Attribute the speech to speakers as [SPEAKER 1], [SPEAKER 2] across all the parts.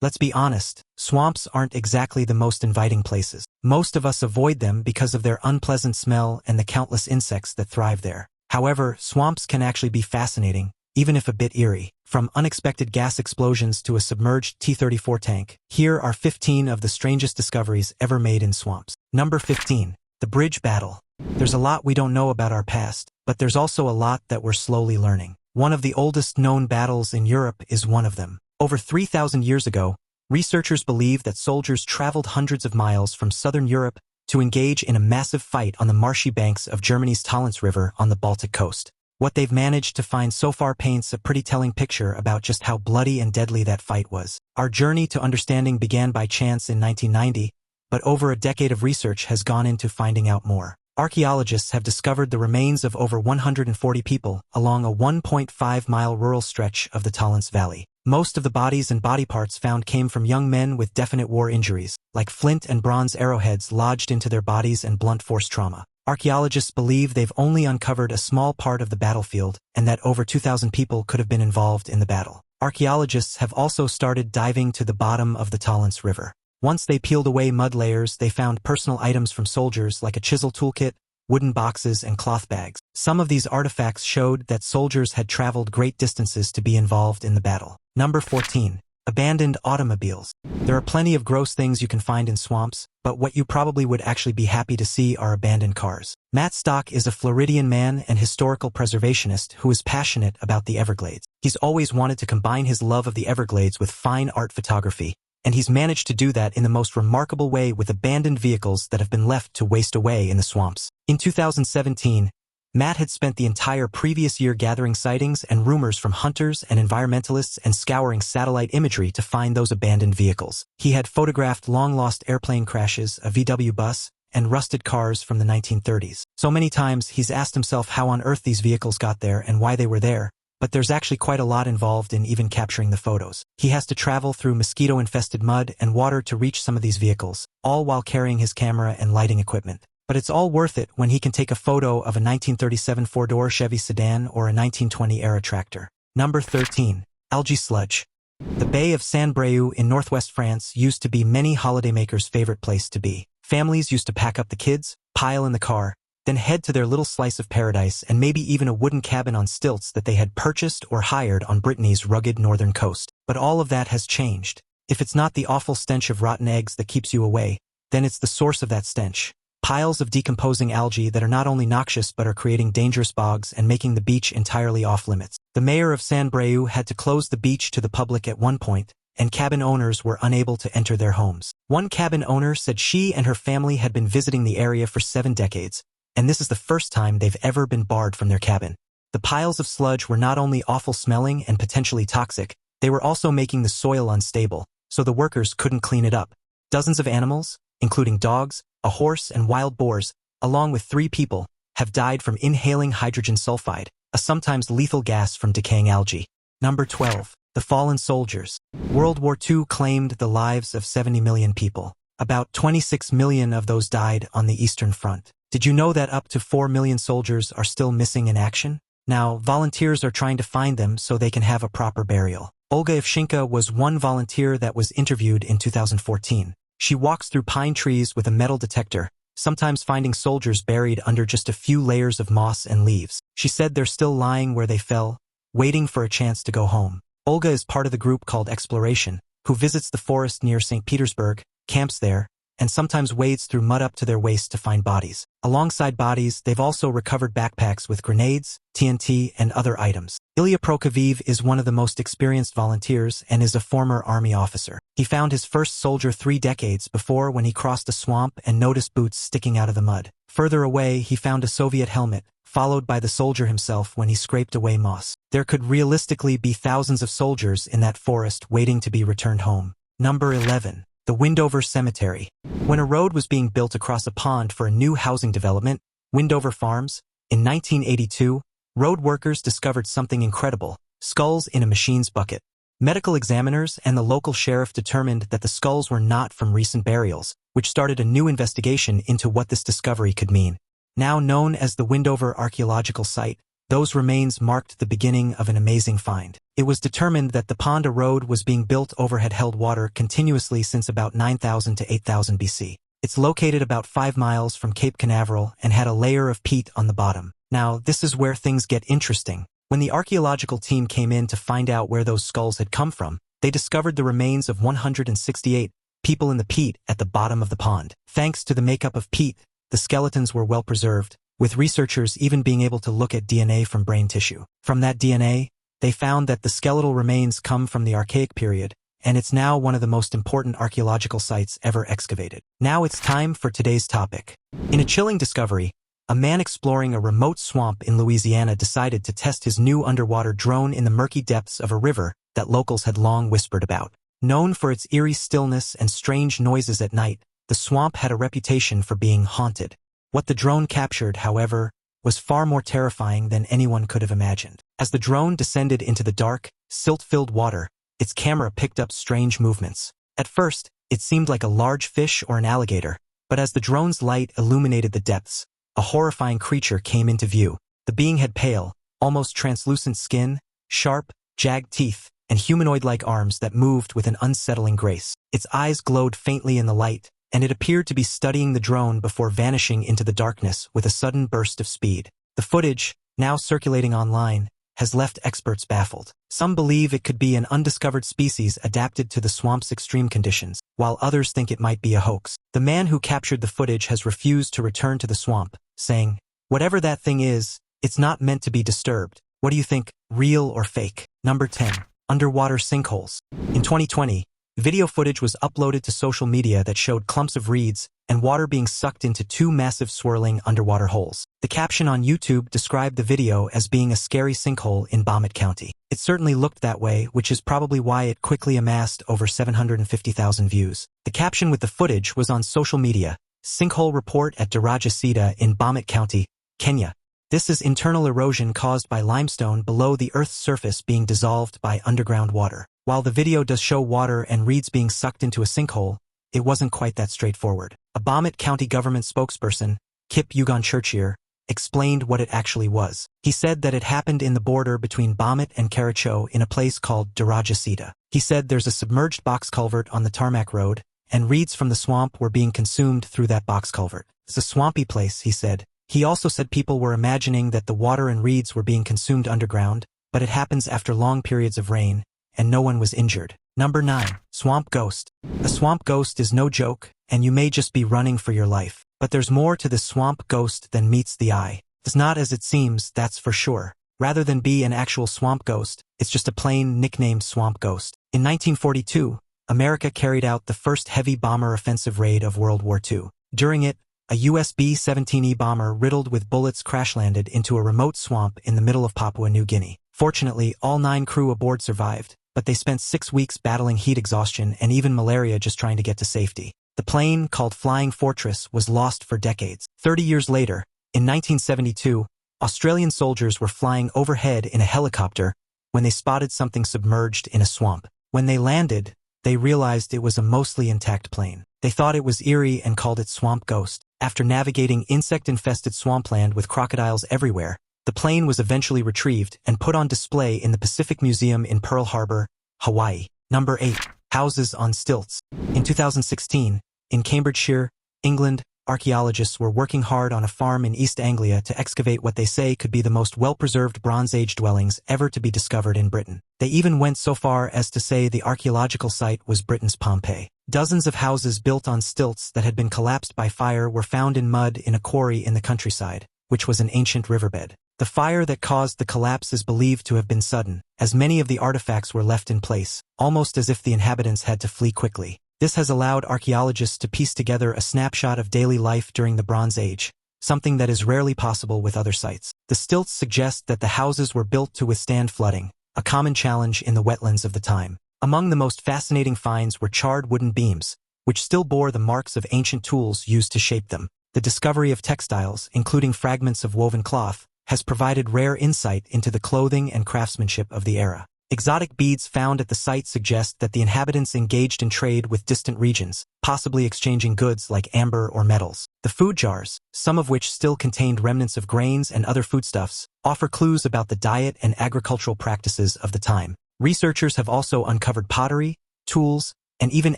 [SPEAKER 1] Let's be honest, swamps aren't exactly the most inviting places. Most of us avoid them because of their unpleasant smell and the countless insects that thrive there. However, swamps can actually be fascinating, even if a bit eerie. From unexpected gas explosions to a submerged T-34 tank, here are 15 of the strangest discoveries ever made in swamps. Number 15. The Bridge Battle. There's a lot we don't know about our past, but there's also a lot that we're slowly learning. One of the oldest known battles in Europe is one of them. Over 3,000 years ago, researchers believe that soldiers traveled hundreds of miles from southern Europe to engage in a massive fight on the marshy banks of Germany's Talents River on the Baltic coast. What they've managed to find so far paints a pretty telling picture about just how bloody and deadly that fight was. Our journey to understanding began by chance in 1990, but over a decade of research has gone into finding out more. Archaeologists have discovered the remains of over 140 people along a 1.5-mile rural stretch of the Talents Valley. Most of the bodies and body parts found came from young men with definite war injuries, like flint and bronze arrowheads lodged into their bodies and blunt force trauma. Archaeologists believe they've only uncovered a small part of the battlefield and that over 2,000 people could have been involved in the battle. Archaeologists have also started diving to the bottom of the Talents River. Once they peeled away mud layers, they found personal items from soldiers like a chisel toolkit, wooden boxes, and cloth bags. Some of these artifacts showed that soldiers had traveled great distances to be involved in the battle. Number 14. Abandoned automobiles. There are plenty of gross things you can find in swamps, but what you probably would actually be happy to see are abandoned cars. Matt Stock is a Floridian man and historical preservationist who is passionate about the Everglades. He's always wanted to combine his love of the Everglades with fine art photography, and he's managed to do that in the most remarkable way with abandoned vehicles that have been left to waste away in the swamps. In 2017, Matt had spent the entire previous year gathering sightings and rumors from hunters and environmentalists and scouring satellite imagery to find those abandoned vehicles. He had photographed long-lost airplane crashes, a VW bus, and rusted cars from the 1930s. So many times he's asked himself how on earth these vehicles got there and why they were there, but there's actually quite a lot involved in even capturing the photos. He has to travel through mosquito-infested mud and water to reach some of these vehicles, all while carrying his camera and lighting equipment. But it's all worth it when he can take a photo of a 1937 four-door Chevy sedan or a 1920-era tractor. Number 13. Algae sludge. The Bay of Saint-Brieuc in northwest France used to be many holidaymakers' favorite place to be. Families used to pack up the kids, pile in the car, then head to their little slice of paradise and maybe even a wooden cabin on stilts that they had purchased or hired on Brittany's rugged northern coast. But all of that has changed. If it's not the awful stench of rotten eggs that keeps you away, then it's the source of that stench. Piles of decomposing algae that are not only noxious but are creating dangerous bogs and making the beach entirely off-limits. The mayor of Saint-Brieuc had to close the beach to the public at one point, and cabin owners were unable to enter their homes. One cabin owner said she and her family had been visiting the area for 7 decades, and this is the first time they've ever been barred from their cabin. The piles of sludge were not only awful-smelling and potentially toxic, they were also making the soil unstable, so the workers couldn't clean it up. Dozens of animals, including dogs, a horse, and wild boars, along with 3 people, have died from inhaling hydrogen sulfide, a sometimes lethal gas from decaying algae. Number 12. The fallen soldiers. World War II claimed the lives of 70 million people. About 26 million of those died on the Eastern Front. Did you know that up to 4 million soldiers are still missing in action? Now, volunteers are trying to find them so they can have a proper burial. Olga Ivshenka was one volunteer that was interviewed in 2014. She walks through pine trees with a metal detector, sometimes finding soldiers buried under just a few layers of moss and leaves. She said they're still lying where they fell, waiting for a chance to go home. Olga is part of the group called Exploration, who visits the forest near St. Petersburg, camps there, and sometimes wades through mud up to their waist to find bodies. Alongside bodies, they've also recovered backpacks with grenades, TNT, and other items. Ilya Prokofiev is one of the most experienced volunteers and is a former army officer. He found his first soldier 3 decades before when he crossed a swamp and noticed boots sticking out of the mud. Further away, he found a Soviet helmet, followed by the soldier himself when he scraped away moss. There could realistically be thousands of soldiers in that forest waiting to be returned home. Number 11. The Windover Cemetery. When a road was being built across a pond for a new housing development, Windover Farms, in 1982, road workers discovered something incredible: skulls in a machine's bucket. Medical examiners and the local sheriff determined that the skulls were not from recent burials, which started a new investigation into what this discovery could mean. Now known as the Windover Archaeological Site, those remains marked the beginning of an amazing find. it was determined that the pond a road was being built over had held water continuously since about 9,000 to 8,000 BC. It's located about 5 miles from Cape Canaveral and had a layer of peat on the bottom. Now, this is where things get interesting. When the archaeological team came in to find out where those skulls had come from, they discovered the remains of 168 people in the peat at the bottom of the pond. Thanks to the makeup of peat, the skeletons were well preserved, with researchers even being able to look at DNA from brain tissue. From that DNA, they found that the skeletal remains come from the Archaic period, and it's now one of the most important archaeological sites ever excavated. Now it's time for today's topic. In a chilling discovery, a man exploring a remote swamp in Louisiana decided to test his new underwater drone in the murky depths of a river that locals had long whispered about. Known for its eerie stillness and strange noises at night, the swamp had a reputation for being haunted. What the drone captured, however, was far more terrifying than anyone could have imagined. As the drone descended into the dark, silt-filled water, its camera picked up strange movements. At first, it seemed like a large fish or an alligator, but as the drone's light illuminated the depths, a horrifying creature came into view. The being had pale, almost translucent skin, sharp, jagged teeth, and humanoid-like arms that moved with an unsettling grace. Its eyes glowed faintly in the light, and it appeared to be studying the drone before vanishing into the darkness with a sudden burst of speed. The footage, now circulating online, has left experts baffled. Some believe it could be an undiscovered species adapted to the swamp's extreme conditions, while others think it might be a hoax. The man who captured the footage has refused to return to the swamp, saying, "Whatever that thing is, it's not meant to be disturbed. What do you think, real or fake?" Number 10. Underwater sinkholes. In 2020, video footage was uploaded to social media that showed clumps of reeds and water being sucked into 2 massive swirling underwater holes. The caption on YouTube described the video as being a scary sinkhole in Baffle County. It certainly looked that way, which is probably why it quickly amassed over 750,000 views. The caption with the footage was on social media: "Sinkhole report at Darajasita in Baffle County, Kenya. This is internal erosion caused by limestone below the Earth's surface being dissolved by underground water." While the video does show water and reeds being sucked into a sinkhole, it wasn't quite that straightforward. A Baffle County government spokesperson, Kip Ugon-Churchier, explained what it actually was. He said that it happened in the border between Baffle and Kericho in a place called Darajasita. He said there's a submerged box culvert on the tarmac road, and reeds from the swamp were being consumed through that box culvert. It's a swampy place, he said. He also said people were imagining that the water and reeds were being consumed underground, but it happens after long periods of rain, and no one was injured. Number 9. Swamp ghost. A swamp ghost is no joke, and you may just be running for your life. But there's more to this swamp ghost than meets the eye. It's not as it seems, that's for sure. Rather than be an actual swamp ghost, it's just a plain nicknamed swamp ghost. In 1942, America carried out the first heavy bomber offensive raid of World War II. During it, a US B-17E bomber riddled with bullets crash-landed into a remote swamp in the middle of Papua New Guinea. Fortunately, all 9 crew aboard survived, but they spent 6 weeks battling heat exhaustion and even malaria just trying to get to safety. The plane, called Flying Fortress, was lost for decades. 30 years later, in 1972, Australian soldiers were flying overhead in a helicopter when they spotted something submerged in a swamp. When they landed, they realized it was a mostly intact plane. They thought it was eerie and called it Swamp Ghost. After navigating insect-infested swampland with crocodiles everywhere, the plane was eventually retrieved and put on display in the Pacific Museum in Pearl Harbor, Hawaii. Number 8. Houses on stilts. In 2016, in Cambridgeshire, England, archaeologists were working hard on a farm in East Anglia to excavate what they say could be the most well-preserved Bronze Age dwellings ever to be discovered in Britain. They even went so far as to say the archaeological site was Britain's Pompeii. Dozens of houses built on stilts that had been collapsed by fire were found in mud in a quarry in the countryside, which was an ancient riverbed. The fire that caused the collapse is believed to have been sudden, as many of the artifacts were left in place, almost as if the inhabitants had to flee quickly. This has allowed archaeologists to piece together a snapshot of daily life during the Bronze Age, something that is rarely possible with other sites. The stilts suggest that the houses were built to withstand flooding, a common challenge in the wetlands of the time. Among the most fascinating finds were charred wooden beams, which still bore the marks of ancient tools used to shape them. The discovery of textiles, including fragments of woven cloth, has provided rare insight into the clothing and craftsmanship of the era. Exotic beads found at the site suggest that the inhabitants engaged in trade with distant regions, possibly exchanging goods like amber or metals. The food jars, some of which still contained remnants of grains and other foodstuffs, offer clues about the diet and agricultural practices of the time. Researchers have also uncovered pottery, tools, and even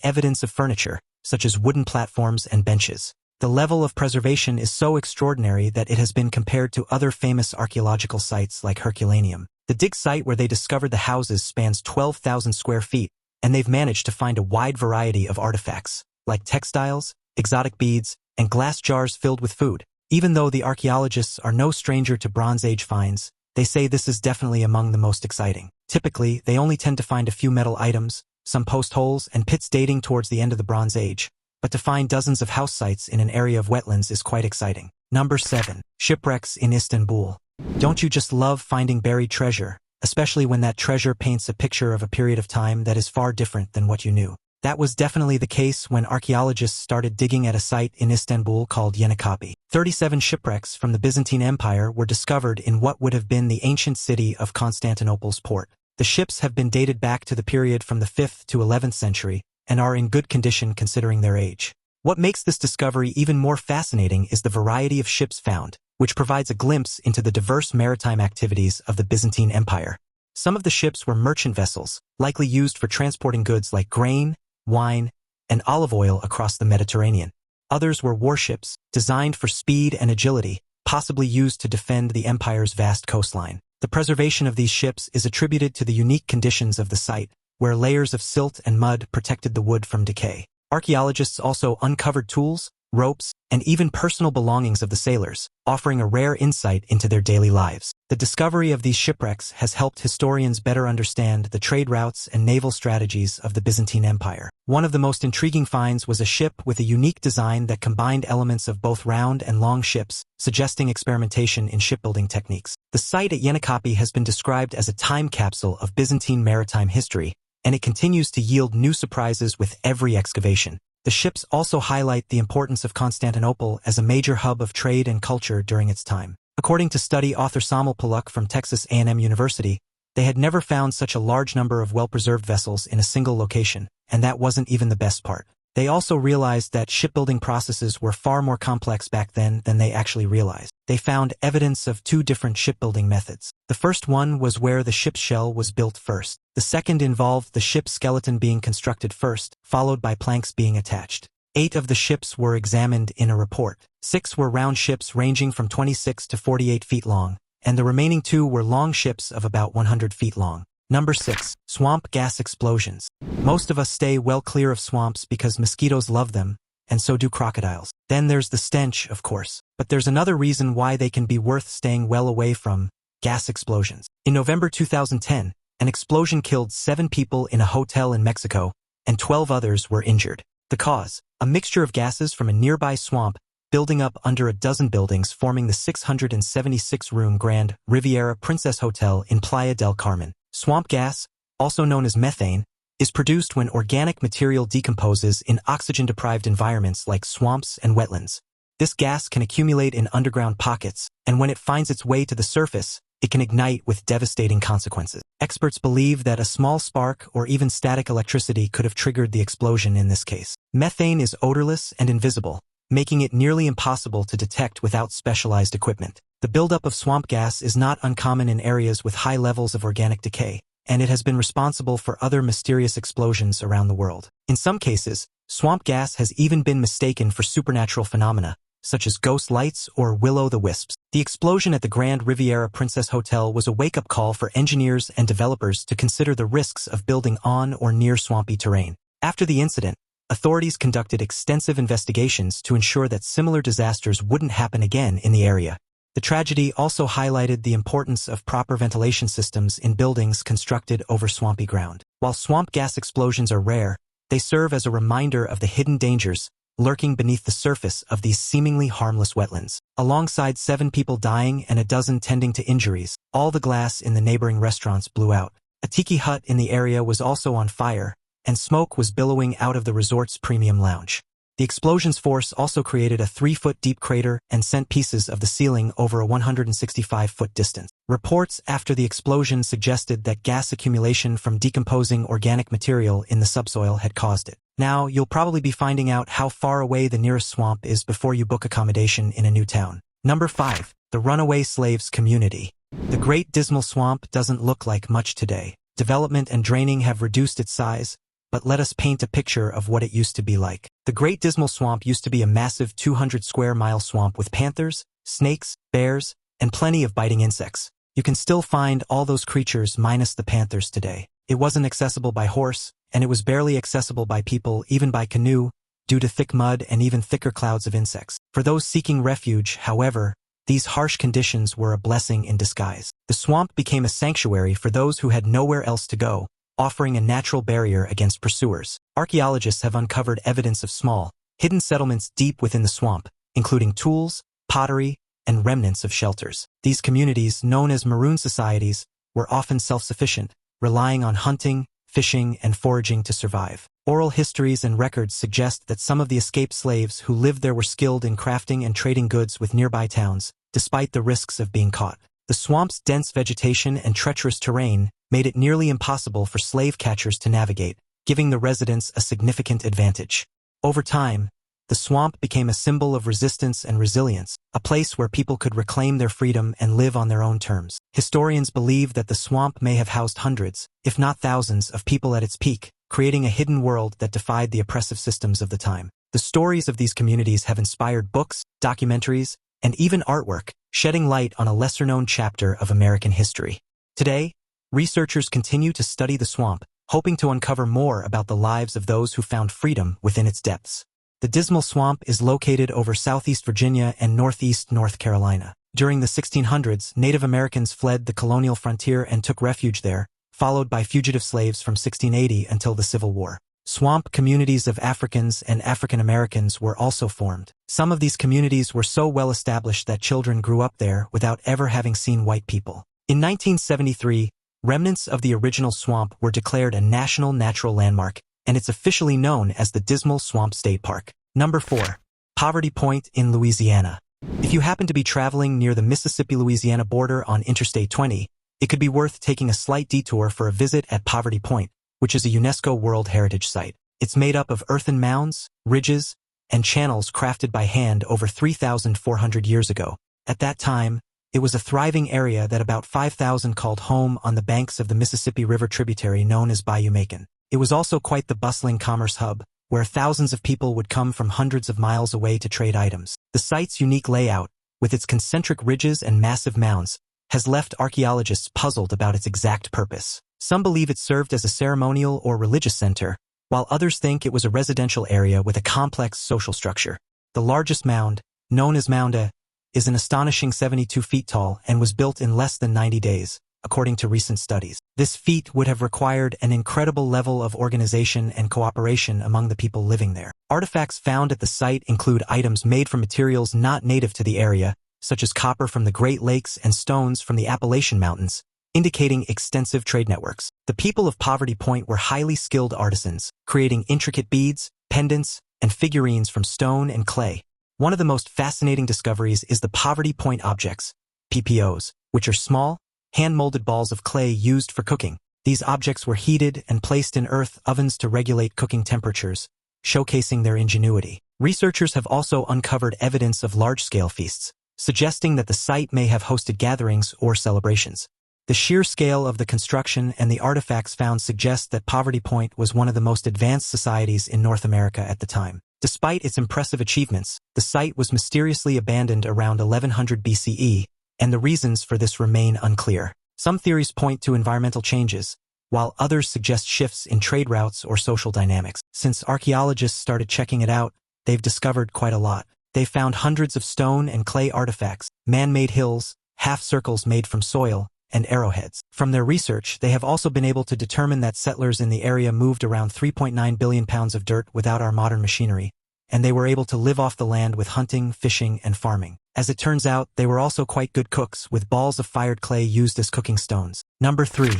[SPEAKER 1] evidence of furniture, such as wooden platforms and benches. The level of preservation is so extraordinary that it has been compared to other famous archaeological sites like Herculaneum. The dig site where they discovered the houses spans 12,000 square feet, and they've managed to find a wide variety of artifacts, like textiles, exotic beads, and glass jars filled with food. Even though the archaeologists are no stranger to Bronze Age finds, they say this is definitely among the most exciting. Typically, they only tend to find a few metal items, some post holes, and pits dating towards the end of the Bronze Age, but to find dozens of house sites in an area of wetlands is quite exciting. Number 7. Shipwrecks in Istanbul. Don't you just love finding buried treasure, especially when that treasure paints a picture of a period of time that is far different than what you knew? That was definitely the case when archaeologists started digging at a site in Istanbul called Yenikapi. 37 shipwrecks from the Byzantine Empire were discovered in what would have been the ancient city of Constantinople's port. The ships have been dated back to the period from the 5th to 11th century and are in good condition considering their age. What makes this discovery even more fascinating is the variety of ships found, which provides a glimpse into the diverse maritime activities of the Byzantine Empire. Some of the ships were merchant vessels, likely used for transporting goods like grain, wine, and olive oil across the Mediterranean. Others were warships, designed for speed and agility, possibly used to defend the empire's vast coastline. The preservation of these ships is attributed to the unique conditions of the site, where layers of silt and mud protected the wood from decay. Archaeologists also uncovered tools, ropes, and even personal belongings of the sailors, offering a rare insight into their daily lives. The discovery of these shipwrecks has helped historians better understand the trade routes and naval strategies of the Byzantine Empire. One of the most intriguing finds was a ship with a unique design that combined elements of both round and long ships, suggesting experimentation in shipbuilding techniques. The site at Yenikapi has been described as a time capsule of Byzantine maritime history, and it continues to yield new surprises with every excavation. The ships also highlight the importance of Constantinople as a major hub of trade and culture during its time. According to study author Samuel Polluck from Texas A&M University, they had never found such a large number of well-preserved vessels in a single location, and that wasn't even the best part. They also realized that shipbuilding processes were far more complex back then than they actually realized. They found evidence of two different shipbuilding methods. The first one was where the ship's shell was built first. The second involved the ship's skeleton being constructed first, followed by planks being attached. 8 of the ships were examined in a report. 6 were round ships ranging from 26 to 48 feet long, and the remaining 2 were long ships of about 100 feet long. Number 6. Swamp gas explosions. Most of us stay well clear of swamps because mosquitoes love them, and so do crocodiles. Then there's the stench, of course. But there's another reason why they can be worth staying well away from: gas explosions. In November 2010, an explosion killed 7 people in a hotel in Mexico, and 12 others were injured. The cause: a mixture of gases from a nearby swamp building up under a dozen buildings, forming the 676-room Grand Riviera Princess Hotel in Playa del Carmen. Swamp gas, also known as methane, is produced when organic material decomposes in oxygen-deprived environments like swamps and wetlands. This gas can accumulate in underground pockets, and when it finds its way to the surface, it can ignite with devastating consequences. Experts believe that a small spark or even static electricity could have triggered the explosion in this case. Methane is odorless and invisible, making it nearly impossible to detect without specialized equipment. The buildup of swamp gas is not uncommon in areas with high levels of organic decay, and it has been responsible for other mysterious explosions around the world. In some cases, swamp gas has even been mistaken for supernatural phenomena, such as ghost lights or will-o'-the-wisps. The explosion at the Grand Riviera Princess Hotel was a wake-up call for engineers and developers to consider the risks of building on or near swampy terrain. After the incident, authorities conducted extensive investigations to ensure that similar disasters wouldn't happen again in the area. The tragedy also highlighted the importance of proper ventilation systems in buildings constructed over swampy ground. While swamp gas explosions are rare, they serve as a reminder of the hidden dangers lurking beneath the surface of these seemingly harmless wetlands. Alongside 7 people dying and a dozen tending to injuries, all the glass in the neighboring restaurants blew out. A tiki hut in the area was also on fire, and smoke was billowing out of the resort's premium lounge. The explosion's force also created a 3-foot-deep crater and sent pieces of the ceiling over a 165-foot distance. Reports after the explosion suggested that gas accumulation from decomposing organic material in the subsoil had caused it. Now, you'll probably be finding out how far away the nearest swamp is before you book accommodation in a new town. Number 5. The Runaway Slaves Community. The Great Dismal Swamp doesn't look like much today. development and draining have reduced its size, but let us paint a picture of what it used to be like. The Great Dismal Swamp used to be a massive 200-square-mile swamp with panthers, snakes, bears, and plenty of biting insects. You can still find all those creatures minus the panthers today. It wasn't accessible by horse, and it was barely accessible by people, even by canoe, due to thick mud and even thicker clouds of insects. For those seeking refuge, however, these harsh conditions were a blessing in disguise. The swamp became a sanctuary for those who had nowhere else to go, offering a natural barrier against pursuers. Archaeologists have uncovered evidence of small, hidden settlements deep within the swamp, including tools, pottery, and remnants of shelters. These communities, known as maroon societies, were often self-sufficient, relying on hunting, fishing, and foraging to survive. Oral histories and records suggest that some of the escaped slaves who lived there were skilled in crafting and trading goods with nearby towns, despite the risks of being caught. The swamp's dense vegetation and treacherous terrain made it nearly impossible for slave catchers to navigate, giving the residents a significant advantage. Over time, the swamp became a symbol of resistance and resilience, a place where people could reclaim their freedom and live on their own terms. Historians believe that the swamp may have housed hundreds, if not thousands, of people at its peak, creating a hidden world that defied the oppressive systems of the time. The stories of these communities have inspired books, documentaries, and even artwork, shedding light on a lesser-known chapter of American history. Today, researchers continue to study the swamp, hoping to uncover more about the lives of those who found freedom within its depths. The Dismal Swamp is located over southeast Virginia and northeast North Carolina. During the 1600s, Native Americans fled the colonial frontier and took refuge there, followed by fugitive slaves from 1680 until the Civil War. Swamp communities of Africans and African Americans were also formed. Some of these communities were so well established that children grew up there without ever having seen white people. In 1973, remnants of the original swamp were declared a National Natural Landmark, and it's officially known as the Dismal Swamp State Park. Number 4. Poverty Point in Louisiana. If you happen to be traveling near the Mississippi-Louisiana border on Interstate 20, it could be worth taking a slight detour for a visit at Poverty Point, which is a UNESCO World Heritage Site. It's made up of earthen mounds, ridges, and channels crafted by hand over 3,400 years ago. At that time, it was a thriving area that about 5,000 called home on the banks of the Mississippi River tributary known as Bayou Macon. It was also quite the bustling commerce hub, where thousands of people would come from hundreds of miles away to trade items. The site's unique layout, with its concentric ridges and massive mounds, has left archaeologists puzzled about its exact purpose. Some believe it served as a ceremonial or religious center, while others think it was a residential area with a complex social structure. The largest mound, known as Mound A, is an astonishing 72 feet tall and was built in less than 90 days, according to recent studies. This feat would have required an incredible level of organization and cooperation among the people living there. Artifacts found at the site include items made from materials not native to the area, such as copper from the Great Lakes and stones from the Appalachian Mountains, indicating extensive trade networks. The people of Poverty Point were highly skilled artisans, creating intricate beads, pendants, and figurines from stone and clay. One of the most fascinating discoveries is the Poverty Point objects, PPOs, which are small, hand-molded balls of clay used for cooking. These objects were heated and placed in earth ovens to regulate cooking temperatures, showcasing their ingenuity. Researchers have also uncovered evidence of large-scale feasts, suggesting that the site may have hosted gatherings or celebrations. The sheer scale of the construction and the artifacts found suggest that Poverty Point was one of the most advanced societies in North America at the time. Despite its impressive achievements, the site was mysteriously abandoned around 1100 BCE, and the reasons for this remain unclear. Some theories point to environmental changes, while others suggest shifts in trade routes or social dynamics. Since archaeologists started checking it out, they've discovered quite a lot. They've found hundreds of stone and clay artifacts, man-made hills, half-circles made from soil, and arrowheads. From their research, they have also been able to determine that settlers in the area moved around 3.9 billion pounds of dirt without our modern machinery, and they were able to live off the land with hunting, fishing, and farming. As it turns out, they were also quite good cooks, with balls of fired clay used as cooking stones. Number 3.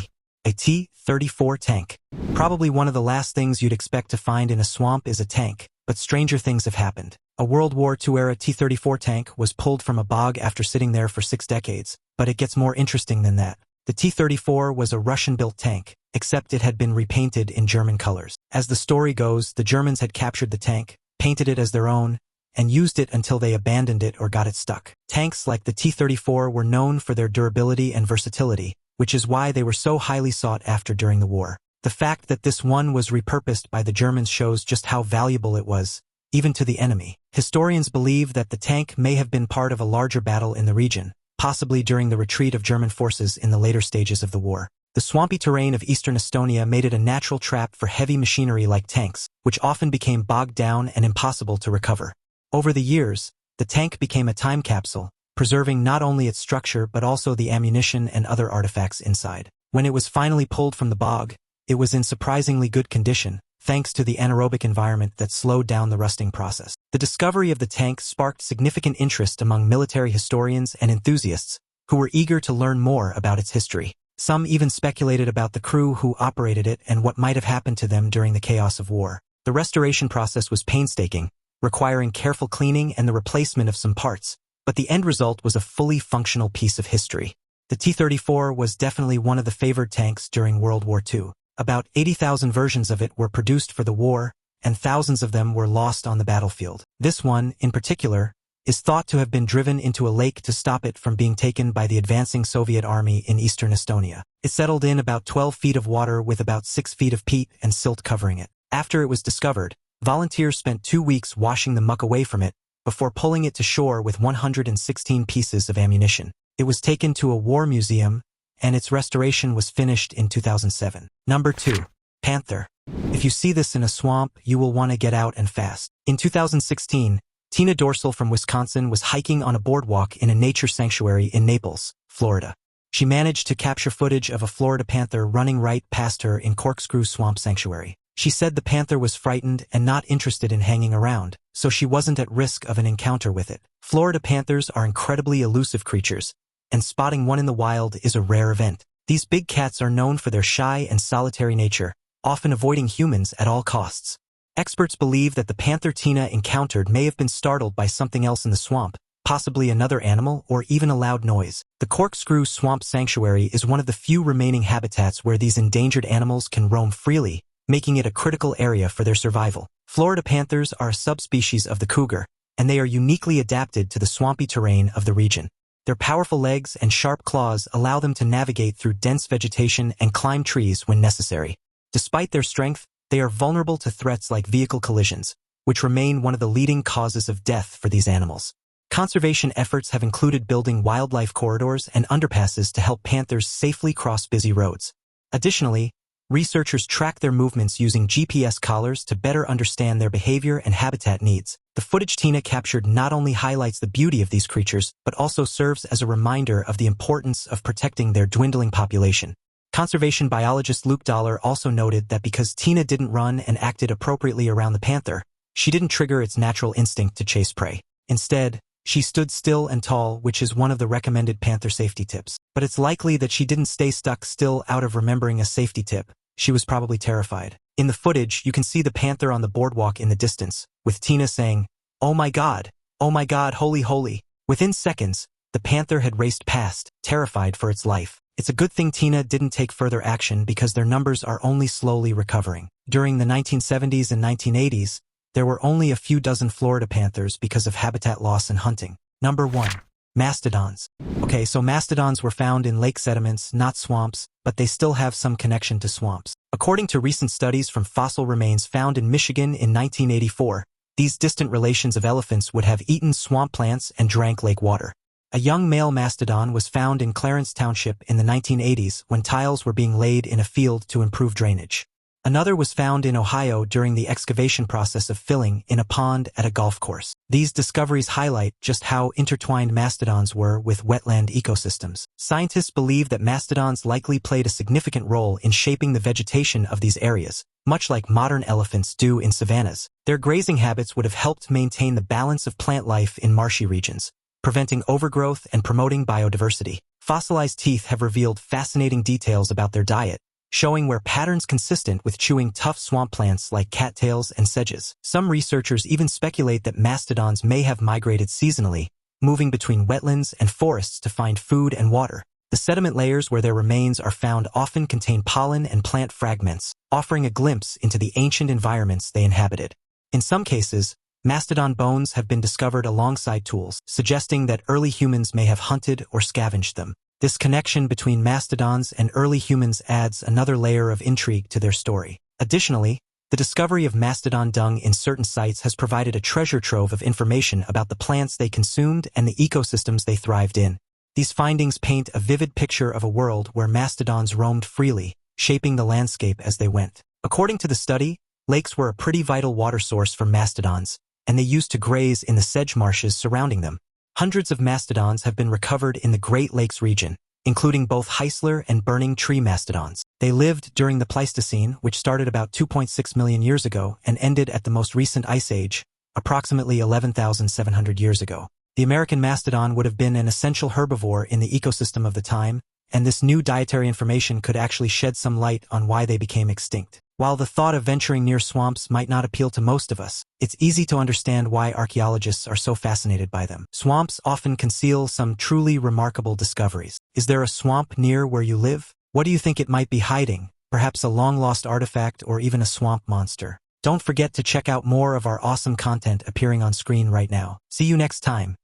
[SPEAKER 1] A T-34 tank. Probably one of the last things you'd expect to find in a swamp is a tank, but stranger things have happened. A World War II-era T-34 tank was pulled from a bog after sitting there for 6 decades, but it gets more interesting than that. The T-34 was a Russian-built tank, except it had been repainted in German colors. As the story goes, the Germans had captured the tank, painted it as their own, and used it until they abandoned it or got it stuck. Tanks like the T-34 were known for their durability and versatility, which is why they were so highly sought after during the war. The fact that this one was repurposed by the Germans shows just how valuable it was, even to the enemy. Historians believe that the tank may have been part of a larger battle in the region, possibly during the retreat of German forces in the later stages of the war. The swampy terrain of eastern Estonia made it a natural trap for heavy machinery like tanks, which often became bogged down and impossible to recover. Over the years, the tank became a time capsule, preserving not only its structure but also the ammunition and other artifacts inside. When it was finally pulled from the bog, it was in surprisingly good condition, thanks to the anaerobic environment that slowed down the rusting process. The discovery of the tank sparked significant interest among military historians and enthusiasts, who were eager to learn more about its history. Some even speculated about the crew who operated it and what might have happened to them during the chaos of war. The restoration process was painstaking, requiring careful cleaning and the replacement of some parts, but the end result was a fully functional piece of history. The T-34 was definitely one of the favored tanks during World War II. About 80,000 versions of it were produced for the war, and thousands of them were lost on the battlefield. This one, in particular, is thought to have been driven into a lake to stop it from being taken by the advancing Soviet army in eastern Estonia. It settled in about 12 feet of water with about 6 feet of peat and silt covering it. After it was discovered, volunteers spent 2 weeks washing the muck away from it before pulling it to shore with 116 pieces of ammunition. It was taken to a war museum, and its restoration was finished in 2007. Number 2. Panther. If you see this in a swamp, you will want to get out and fast. In 2016, Tina Dorsal from Wisconsin was hiking on a boardwalk in a nature sanctuary in Naples, Florida. She managed to capture footage of a Florida panther running right past her in Corkscrew Swamp Sanctuary. She said the panther was frightened and not interested in hanging around, so she wasn't at risk of an encounter with it. Florida panthers are incredibly elusive creatures, and spotting one in the wild is a rare event. These big cats are known for their shy and solitary nature, often avoiding humans at all costs. Experts believe that the panther Tina encountered may have been startled by something else in the swamp, possibly another animal or even a loud noise. The Corkscrew Swamp Sanctuary is one of the few remaining habitats where these endangered animals can roam freely, making it a critical area for their survival. Florida panthers are a subspecies of the cougar, and they are uniquely adapted to the swampy terrain of the region. Their powerful legs and sharp claws allow them to navigate through dense vegetation and climb trees when necessary. Despite their strength, they are vulnerable to threats like vehicle collisions, which remain one of the leading causes of death for these animals. Conservation efforts have included building wildlife corridors and underpasses to help panthers safely cross busy roads. Additionally, researchers track their movements using GPS collars to better understand their behavior and habitat needs. The footage Tina captured not only highlights the beauty of these creatures, but also serves as a reminder of the importance of protecting their dwindling population. Conservation biologist Luke Dollar also noted that because Tina didn't run and acted appropriately around the panther, she didn't trigger its natural instinct to chase prey. Instead, she stood still and tall, which is one of the recommended panther safety tips. But it's likely that she didn't stay stuck still out of remembering a safety tip. She was probably terrified. In the footage, you can see the panther on the boardwalk in the distance, with Tina saying, oh my God, holy holy." Within seconds, the panther had raced past, terrified for its life. It's a good thing Tina didn't take further action because their numbers are only slowly recovering. During the 1970s and 1980s, there were only a few dozen Florida panthers because of habitat loss and hunting. Number 1. Mastodons. Okay, so mastodons were found in lake sediments, not swamps, but they still have some connection to swamps. According to recent studies from fossil remains found in Michigan in 1984, these distant relations of elephants would have eaten swamp plants and drank lake water. A young male mastodon was found in Clarence Township in the 1980s when tiles were being laid in a field to improve drainage. Another was found in Ohio during the excavation process of filling in a pond at a golf course. These discoveries highlight just how intertwined mastodons were with wetland ecosystems. Scientists believe that mastodons likely played a significant role in shaping the vegetation of these areas, much like modern elephants do in savannas. Their grazing habits would have helped maintain the balance of plant life in marshy regions, preventing overgrowth and promoting biodiversity. Fossilized teeth have revealed fascinating details about their diet, showing where patterns consistent with chewing tough swamp plants like cattails and sedges. Some researchers even speculate that mastodons may have migrated seasonally, moving between wetlands and forests to find food and water. The sediment layers where their remains are found often contain pollen and plant fragments, offering a glimpse into the ancient environments they inhabited. In some cases, mastodon bones have been discovered alongside tools, suggesting that early humans may have hunted or scavenged them. This connection between mastodons and early humans adds another layer of intrigue to their story. Additionally, the discovery of mastodon dung in certain sites has provided a treasure trove of information about the plants they consumed and the ecosystems they thrived in. These findings paint a vivid picture of a world where mastodons roamed freely, shaping the landscape as they went. According to the study, lakes were a pretty vital water source for mastodons, and they used to graze in the sedge marshes surrounding them. Hundreds of mastodons have been recovered in the Great Lakes region, including both Heisler and burning tree mastodons. They lived during the Pleistocene, which started about 2.6 million years ago and ended at the most recent ice age, approximately 11,700 years ago. The American mastodon would have been an essential herbivore in the ecosystem of the time, and this new dietary information could actually shed some light on why they became extinct. While the thought of venturing near swamps might not appeal to most of us, it's easy to understand why archaeologists are so fascinated by them. Swamps often conceal some truly remarkable discoveries. Is there a swamp near where you live? What do you think it might be hiding? Perhaps a long-lost artifact or even a swamp monster? Don't forget to check out more of our awesome content appearing on screen right now. See you next time.